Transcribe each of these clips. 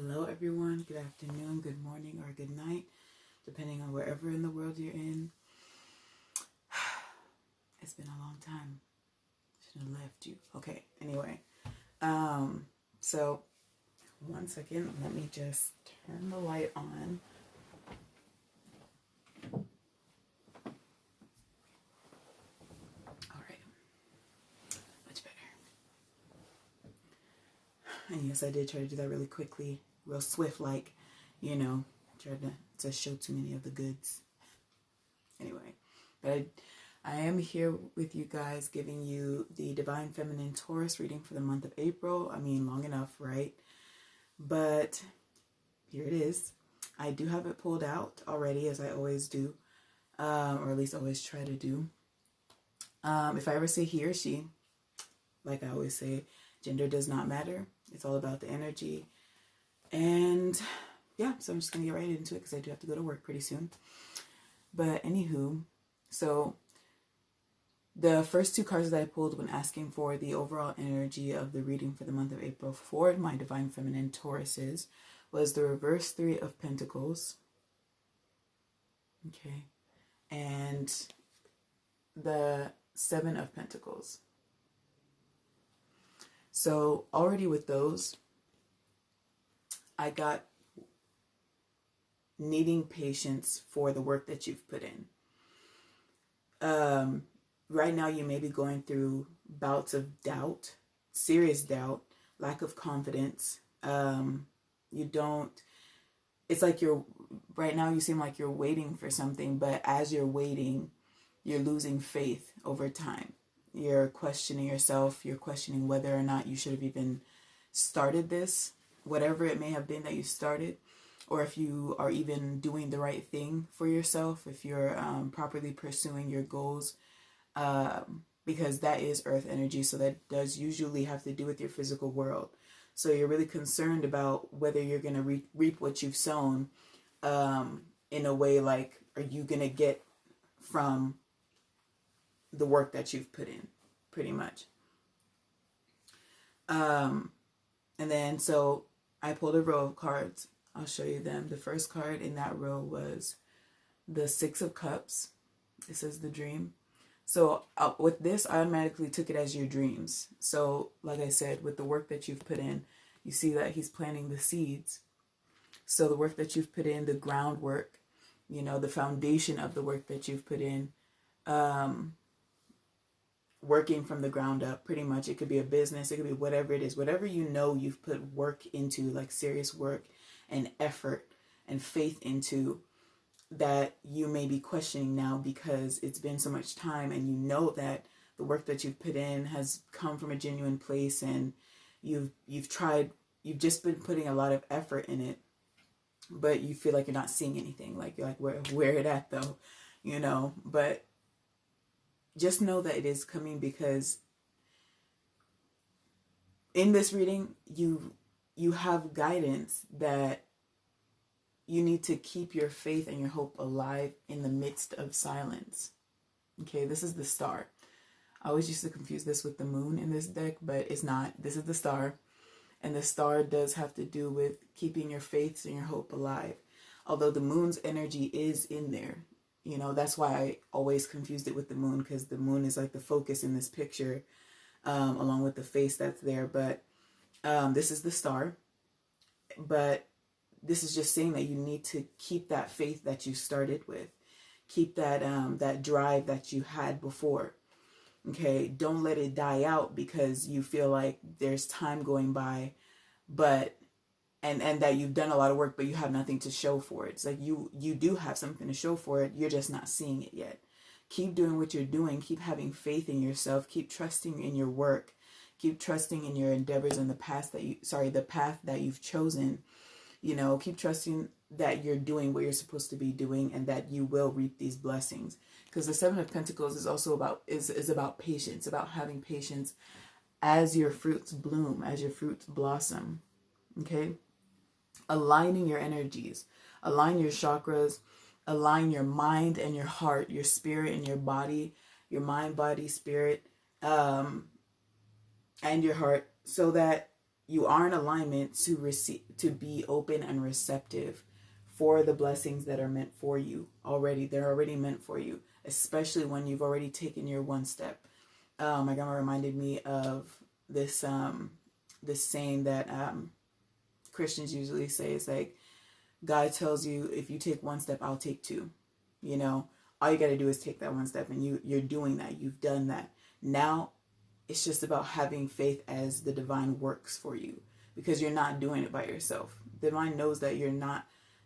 Hello, everyone. Good afternoon, good morning, or good night, depending on wherever in the world you're in. It's been a long time. Should have left you. Okay. Anyway, so one second. Let me just turn the light on. All right. Much better. And yes, I did try to do that really quickly, real swift, like, tried to show too many of the goods. Anyway, but I am here with you guys giving you the Divine Feminine Taurus reading for the month of April. I mean, long enough, right? But here it is. I do have it pulled out already, as I always do, or at least always try to do. If I ever say he or she, like I always say, gender does not matter. It's all about the energy. And yeah, so I'm just going to get right into it because I do have to go to work pretty soon. But anywho, so the first two cards that I pulled when asking for the overall energy of the reading for the month of April for my Divine Feminine Tauruses was the reverse Three of Pentacles. Okay. And the Seven of Pentacles. So already with those, I got needing patience for the work that you've put in. Right now you may be going through bouts of doubt, serious doubt, lack of confidence. It's like right now you seem like you're waiting for something, but as you're waiting, you're losing faith over time. You're questioning yourself. You're questioning whether or not you should have even started this, whatever it may have been that you started, or if you are even doing the right thing for yourself, if you're properly pursuing your goals, because that is earth energy. So that does usually have to do with your physical world. So you're really concerned about whether you're going to reap what you've sown, in a way like, are you going to get from the work that you've put in, pretty much. And then, so I pulled a row of cards. I'll show you them. The first card in that row was the Six of Cups. It says the dream. So with this, I automatically took it as your dreams. So like I said, with the work that you've put in, you see that he's planting the seeds. So the work that you've put in, the groundwork, the foundation of the work that you've put in, working from the ground up, pretty much. It could be a business, it could be whatever it is, whatever you've put work into, like serious work and effort and faith into, that you may be questioning now because it's been so much time, and you know that the work that you've put in has come from a genuine place, and you've just been putting a lot of effort in it, but you feel like you're not seeing anything. Like, you're like, where it at though, but just know that it is coming, because in this reading, you have guidance that you need to keep your faith and your hope alive in the midst of silence. Okay, this is the Star. I always used to confuse this with the Moon in this deck, but it's not. This is the Star. And the Star does have to do with keeping your faith and your hope alive. Although the Moon's energy is in there. That's why I always confused it with the Moon, because the Moon is like the focus in this picture, along with the face that's there. But this is the Star. But this is just saying that you need to keep that faith that you started with. Keep that that drive that you had before. Okay, don't let it die out because you feel like there's time going by, but and that you've done a lot of work, but you have nothing to show for it. It's like you do have something to show for it. You're just not seeing it yet. Keep doing what you're doing. Keep having faith in yourself. Keep trusting in your work. Keep trusting in your endeavors and the path that you've chosen. Keep trusting that you're doing what you're supposed to be doing, and that you will reap these blessings. Because the Seven of Pentacles is also about patience, about having patience as your fruits bloom, as your fruits blossom. Okay? Aligning your energies, align your chakras, align your mind and your heart, your spirit and your body, your mind, body, spirit, and your heart, so that you are in alignment to receive, to be open and receptive for the blessings that are meant for you already. They're already meant for you, especially when you've already taken your one step. My grandma reminded me of this this saying that Christians usually say. It's like, God tells you, if you take one step, I'll take two. You know, all you got to do is take that one step, and you're doing that. You've done that. Now it's just about having faith as the divine works for you, because you're not doing it by yourself. Divine knows that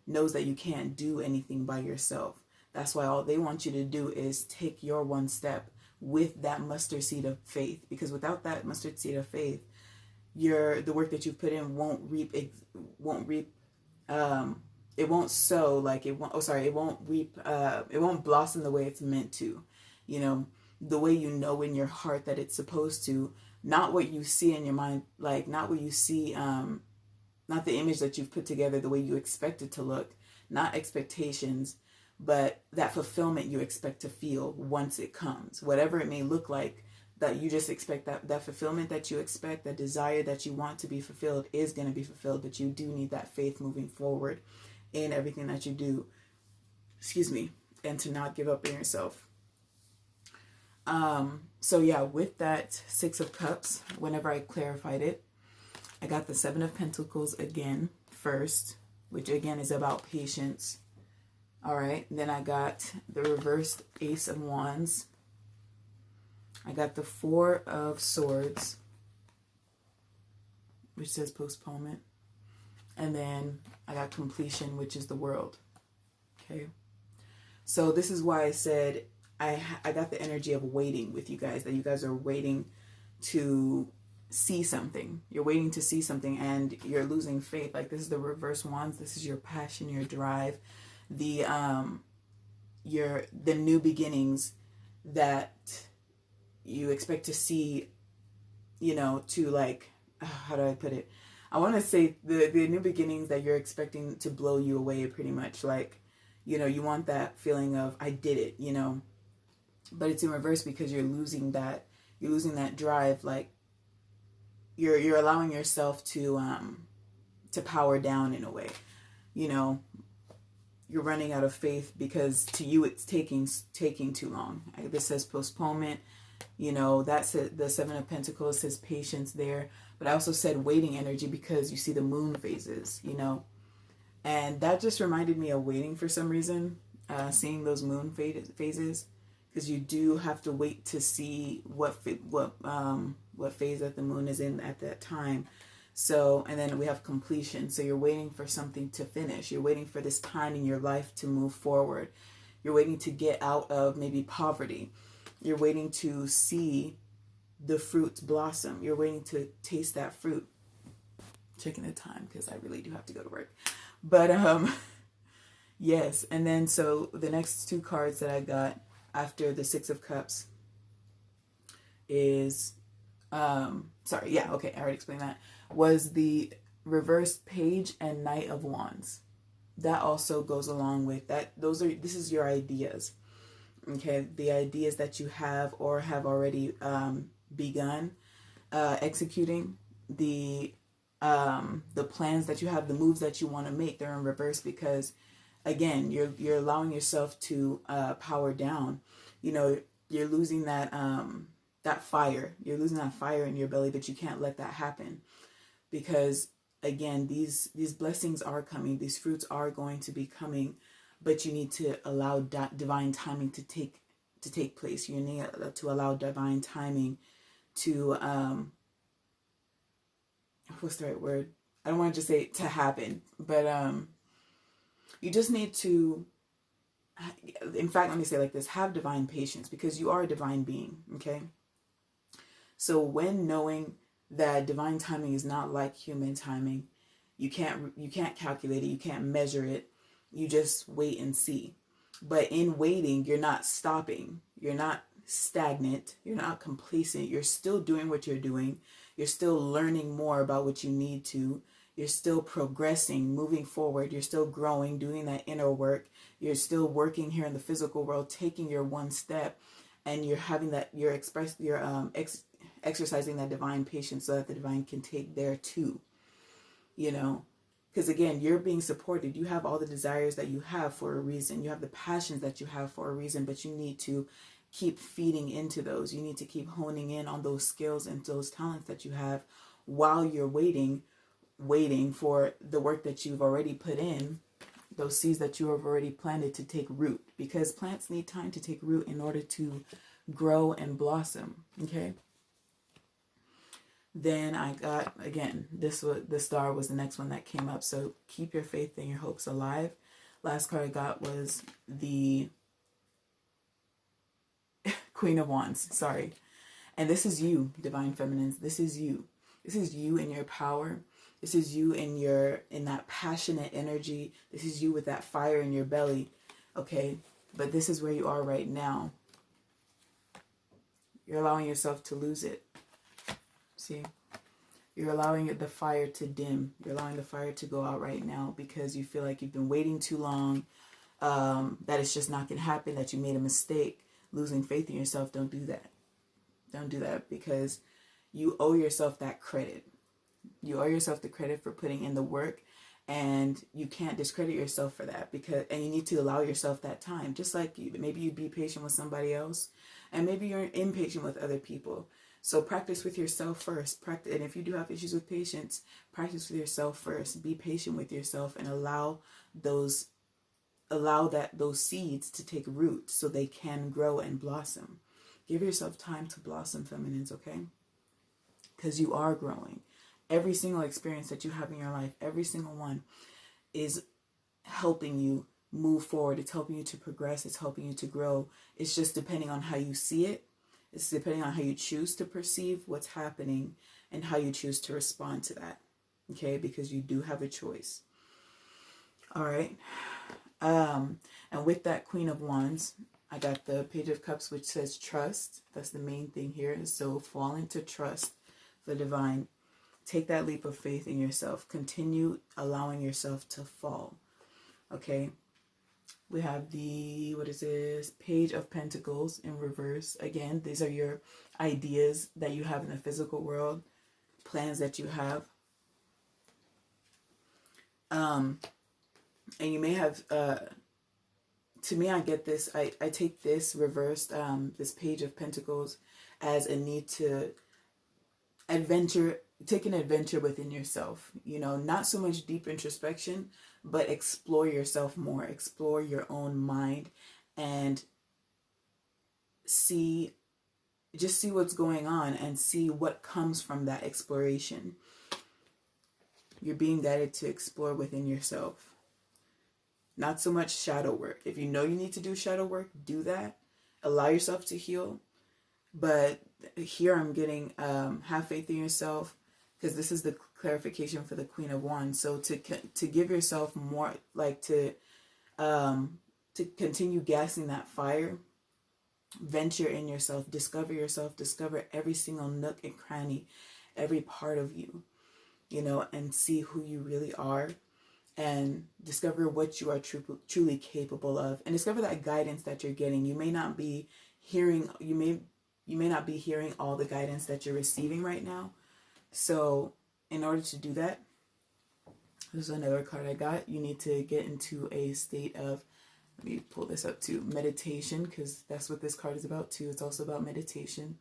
knows that you can't do anything by yourself. That's why all they want you to do is take your one step with that mustard seed of faith, because without that mustard seed of faith, the work that you put in won't reap, it won't sow, like it won't, it won't reap, it won't blossom the way it's meant to, you know, the way you know in your heart that it's supposed to, not what you see in your mind, like not what you see, not the image that you've put together the way you expect it to look, not expectations, but that fulfillment you expect to feel once it comes, whatever it may look like, that you just expect that fulfillment that you expect, that desire that you want to be fulfilled is going to be fulfilled, but you do need that faith moving forward in everything that you do, and to not give up on yourself. So yeah, with that Six of Cups, whenever I clarified it, I got the Seven of Pentacles again first, which again is about patience. All right, then I got the reversed Ace of Wands. I got the Four of Swords, which says postponement. And then I got completion, which is the World. Okay. So this is why I said I got the energy of waiting with you guys, that you guys are waiting to see something. You're waiting to see something and you're losing faith. Like, this is the reverse wands. This is your passion, your drive, the new beginnings that you expect to see, you know, to like, how do I put it? I want to say the new beginnings that you're expecting to blow you away, pretty much. Like, you know, you want that feeling of, I did it, you know, but it's in reverse because you're losing that drive. Like, you're allowing yourself to power down in a way, you know. You're running out of faith because to you it's taking too long. This says postponement, you know. That's the Seven of Pentacles says patience there, but I also said waiting energy because you see the moon phases, you know, and that just reminded me of waiting for some reason, seeing those moon phases, because you do have to wait to see what phase that the moon is in at that time. So, and then we have completion. So you're waiting for something to finish. You're waiting for this time in your life to move forward. You're waiting to get out of maybe poverty. You're waiting to see the fruits blossom. You're waiting to taste that fruit. Checking the time because I really do have to go to work. But yes. And then so the next two cards that I got after the Six of Cups is I already explained that, was the reversed Page and Knight of Wands. That also goes along with that. This is your ideas. Okay, the ideas that you have or have already begun executing, the plans that you have, the moves that you want to make, they're in reverse because, again, you're allowing yourself to power down. You know, you're losing that fire. You're losing that fire in your belly, but you can't let that happen because, again, these blessings are coming. These fruits are going to be coming, but you need to allow divine timing to take place. You need to allow divine timing to what's the right word? I don't want to just say to happen, but you just need to, in fact, let me say it like this, have divine patience because you are a divine being, okay? So when knowing that divine timing is not like human timing, you can't calculate it, you can't measure it, you just wait and see. But in waiting, you're not stopping, you're not stagnant, you're not complacent, you're still doing what you're doing, you're still learning more about what you need to, you're still progressing, moving forward, you're still growing, doing that inner work, you're still working here in the physical world, taking your one step, and you're having that, you're exercising that divine patience so that the divine can take there too, you know. Because again, you're being supported. You have all the desires that you have for a reason. You have the passions that you have for a reason, but you need to keep feeding into those. You need to keep honing in on those skills and those talents that you have while you're waiting for the work that you've already put in, those seeds that you have already planted to take root, because plants need time to take root in order to grow and blossom. Okay. Then I got, again, the star was the next one that came up. So keep your faith and your hopes alive. Last card I got was the Queen of Wands. Sorry. And this is you, divine feminines. This is you. This is you in your power. This is you in that passionate energy. This is you with that fire in your belly. Okay. But this is where you are right now. You're allowing yourself to lose it. See, you're allowing the fire to dim. You're allowing the fire to go out right now because you feel like you've been waiting too long, that it's just not going to happen, that you made a mistake. Losing faith in yourself, don't do that. Don't do that, because you owe yourself that credit. You owe yourself the credit for putting in the work, and you can't discredit yourself for that, and you need to allow yourself that time. Just like maybe you'd be patient with somebody else, and maybe you're impatient with other people. So practice with yourself first. Practice, and if you do have issues with patience, practice with yourself first. Be patient with yourself and allow those seeds to take root so they can grow and blossom. Give yourself time to blossom, feminines, okay? Because you are growing. Every single experience that you have in your life, every single one, is helping you move forward. It's helping you to progress. It's helping you to grow. It's just depending on how you see it. It's depending on how you choose to perceive what's happening and how you choose to respond to that. Okay? Because you do have a choice. All right. And with that Queen of Wands, I got the Page of Cups, which says trust. That's the main thing here. So fall into trust, the divine. Take that leap of faith in yourself. Continue allowing yourself to fall. Okay. We have the, what is this? Page of Pentacles in reverse. Again, these are your ideas that you have in the physical world, plans that you have. And you may have, to me, I get this, I take this reversed, this Page of Pentacles as a need to take an adventure within yourself. You know, not so much deep introspection, but explore yourself more. Explore your own mind and just see what's going on and see what comes from that exploration. You're being guided to explore within yourself. Not so much shadow work. If you know you need to do shadow work, do that. Allow yourself to heal. But here I'm getting have faith in yourself, because this is the clarification for the Queen of Wands. So to give yourself more, like to continue gassing that fire, venture in yourself, discover every single nook and cranny, every part of you, you know, and see who you really are, and discover what you are truly capable of, and discover that guidance that you're getting. You may not be hearing, you may not be hearing all the guidance that you're receiving right now. So in order to do that, this is another card I got. You need to get into a state of, let me pull this up too, meditation, because that's what this card is about too. It's also about meditation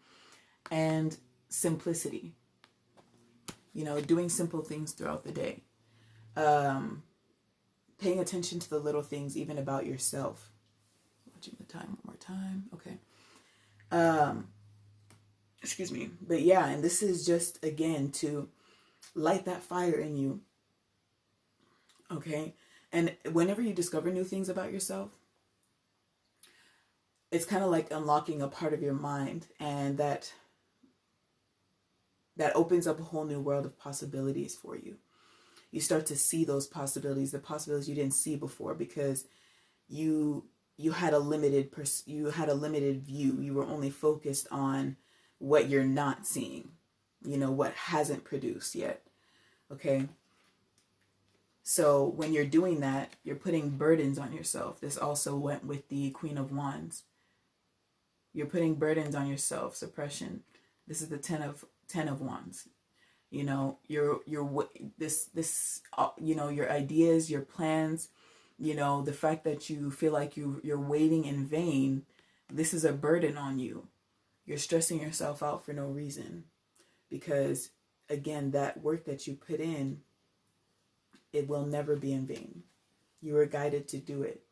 and simplicity. You know, doing simple things throughout the day. Paying attention to the little things, even about yourself. Watching the time one more time. Okay. Excuse me. But yeah, and this is just, again, to light that fire in you. Okay. And whenever you discover new things about yourself, it's kind of like unlocking a part of your mind, and that opens up a whole new world of possibilities for you. You start to see those possibilities, the possibilities you didn't see before, because you had a limited view. You were only focused on what you're not seeing, you know, what hasn't produced yet. Okay. So when you're doing that, you're putting burdens on yourself. This also went with the Queen of Wands. You're putting burdens on yourself, suppression. This is the ten of wands. You know, your you know, your ideas, your plans, you know, the fact that you feel like you're waiting in vain, this is a burden on you. You're stressing yourself out for no reason, because again, that work that you put in, it will never be in vain. You were guided to do it.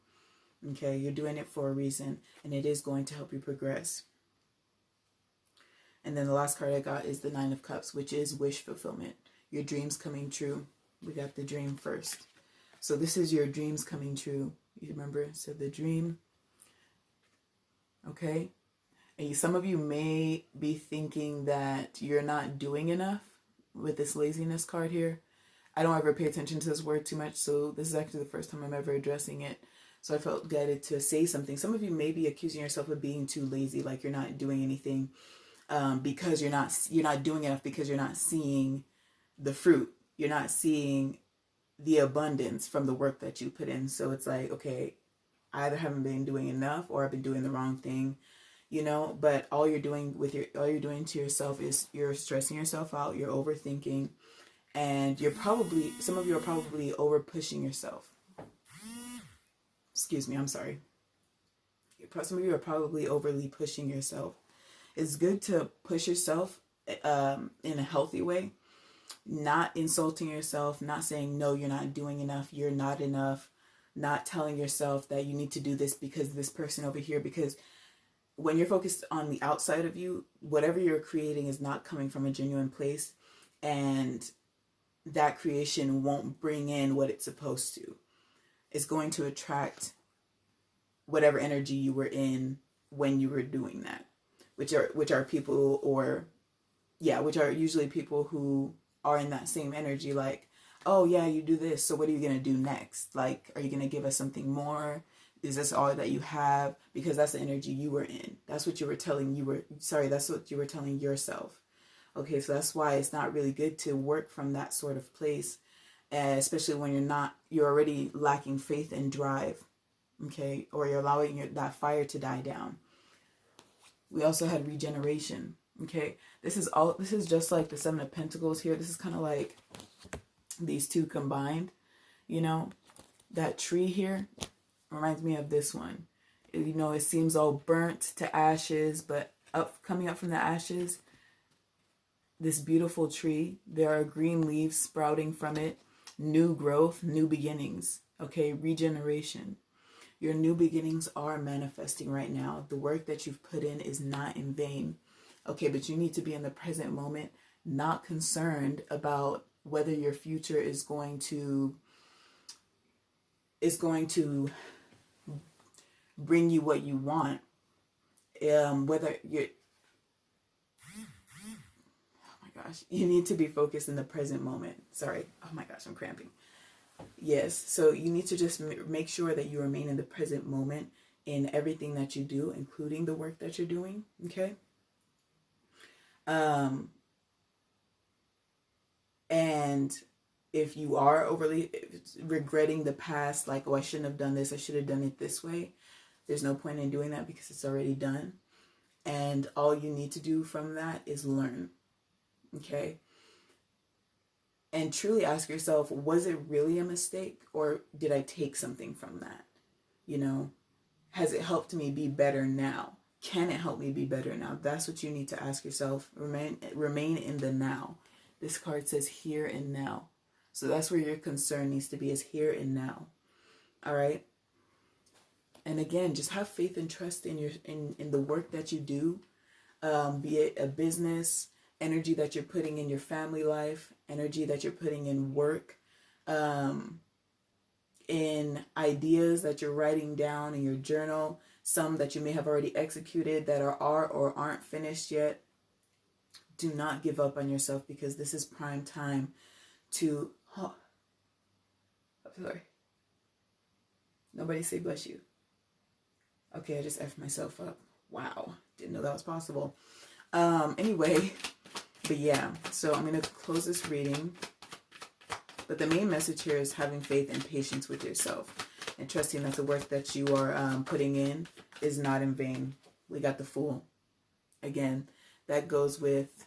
Okay, you're doing it for a reason, and it is going to help you progress. And then the last card I got is the Nine of Cups, which is wish fulfillment. Your dreams coming true. We got the dream first. So this is your dreams coming true. You remember? So the dream. Okay. And some of you may be thinking that you're not doing enough with this laziness card here. I don't ever pay attention to this word too much, so this is actually the first time I'm ever addressing it. So I felt guided to say something. Some of you may be accusing yourself of being too lazy, like you're not doing anything because you're not doing enough, because you're not seeing the fruit. You're not seeing the abundance from the work that you put in. So it's like, okay, I either haven't been doing enough or I've been doing the wrong thing, you know. But all you're doing to yourself is you're stressing yourself out, you're overthinking, and some of you are probably over pushing yourself. Excuse me, I'm sorry. Some of you are probably overly pushing yourself. It's good to push yourself in a healthy way, not insulting yourself, not saying, no, you're not doing enough, you're not enough, not telling yourself that you need to do this because this person over here, because when you're focused on the outside of you, whatever you're creating is not coming from a genuine place, and that creation won't bring in what it's supposed to. It's going to attract whatever energy you were in when you were doing that, which are people, or which are usually people who are in that same energy, like, oh yeah, you do this, so what are you going to do next? Like, are you going to give us something more? Is this all that you have? Because that's the energy you were in. That's what you were telling that's what you were telling yourself. Okay, so that's why it's not really good to work from that sort of place, especially when you're already lacking faith and drive, okay, or you're allowing that fire to die down. We also had regeneration, okay. This is just like the Seven of Pentacles here. This is kind of like these two combined, you know. That tree here reminds me of this one. You know, it seems all burnt to ashes, but coming up from the ashes, this beautiful tree, there are green leaves sprouting from it, new growth, new beginnings, okay, regeneration. Your new beginnings are manifesting right now. The work that you've put in is not in vain, okay, but you need to be in the present moment, not concerned about whether your future is going to bring you what you want, whether you're, gosh, you need to be focused in the present moment. Sorry. Oh my gosh, I'm cramping. Yes. So you need to just make sure that you remain in the present moment in everything that you do, including the work that you're doing. Okay. And if you are overly regretting the past, like, oh, I shouldn't have done this, I should have done it this way, there's no point in doing that because it's already done. And all you need to do from that is learn. Okay. And truly ask yourself, was it really a mistake, or did I take something from that? You know, has it helped me be better now? Can it help me be better now? That's what you need to ask yourself. Remain in the now. This card says here and now. So that's where your concern needs to be, is here and now. All right. And again, just have faith and trust in the work that you do, be it a business, energy that you're putting in your family life, energy that you're putting in work, in ideas that you're writing down in your journal, some that you may have already executed that are or aren't finished yet. Do not give up on yourself, because this is prime time to... Oh, I'm sorry. Nobody say bless you. Okay, I just F'd myself up. Wow. Didn't know that was possible. Anyway... But yeah, so I'm going to close this reading. But the main message here is having faith and patience with yourself, and trusting that the work that you are putting in is not in vain. We got the Fool. Again, that goes with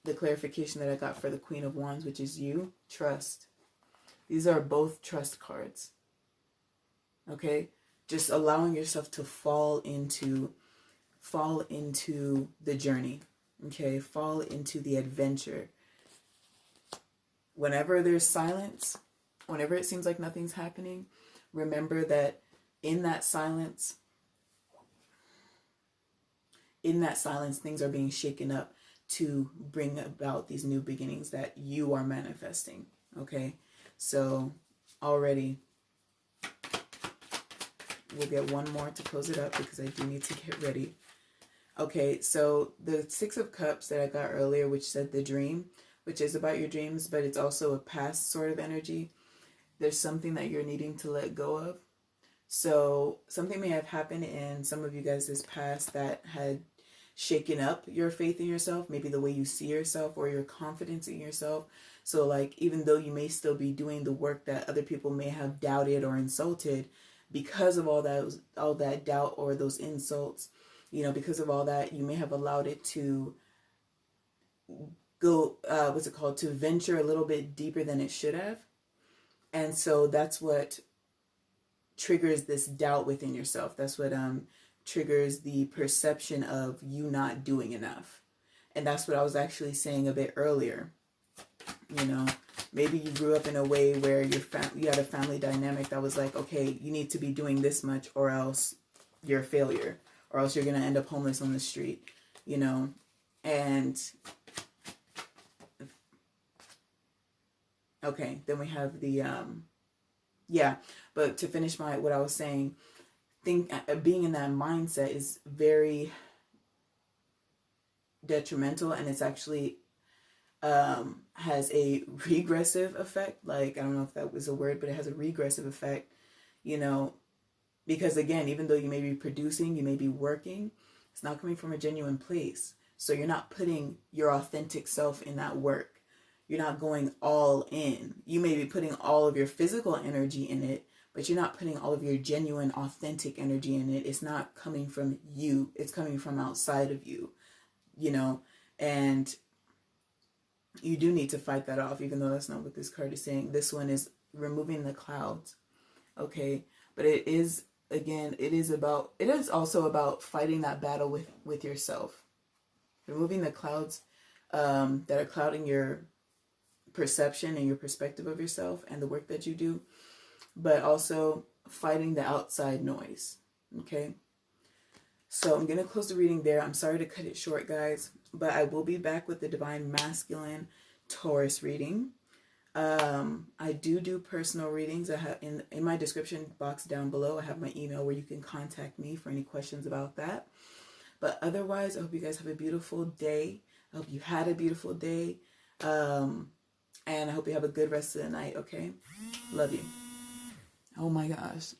the clarification that I got for the Queen of Wands, which is you, trust. These are both trust cards. Okay? Just allowing yourself to fall into the journey. Okay? Fall into the adventure. Whenever there's silence, whenever it seems like nothing's happening, remember that in that silence, things are being shaken up to bring about these new beginnings that you are manifesting. Okay? So already, we'll get one more to close it up because I do need to get ready. Okay, so the Six of Cups that I got earlier, which said the dream, which is about your dreams, but it's also a past sort of energy. There's something that you're needing to let go of. So something may have happened in some of you guys' past that had shaken up your faith in yourself, maybe the way you see yourself or your confidence in yourself. So like, even though you may still be doing the work that other people may have doubted or insulted, because of all that doubt or those insults, because of all that, you may have allowed it to go, to venture a little bit deeper than it should have. And so that's what triggers this doubt within yourself. That's what triggers the perception of you not doing enough. And that's what I was actually saying a bit earlier. Maybe you grew up in a way where you had a family dynamic that was like, okay, you need to be doing this much or else you're a failure, or else you're going to end up homeless on the street, and okay, then we have the, but to finish what I was saying, being in that mindset is very detrimental, and it's actually has a regressive effect. Like, I don't know if that was a word, but it has a regressive effect, because again, even though you may be producing, you may be working, it's not coming from a genuine place. So you're not putting your authentic self in that work. You're not going all in. You may be putting all of your physical energy in it, but you're not putting all of your genuine, authentic energy in it. It's not coming from you. It's coming from outside of you, and you do need to fight that off, even though that's not what this card is saying. This one is removing the clouds. Okay. But it is also about fighting that battle with yourself. Removing the clouds that are clouding your perception and your perspective of yourself and the work that you do, but also fighting the outside noise. Okay. So I'm going to close the reading there. I'm sorry to cut it short, guys, but I will be back with the Divine Masculine Taurus reading. I do personal readings. I have in my description box down below, I have my email where you can contact me for any questions about that. But otherwise, I hope you guys have a beautiful day. I hope you had a beautiful day. And I hope you have a good rest of the night, okay? Love you. Oh my gosh.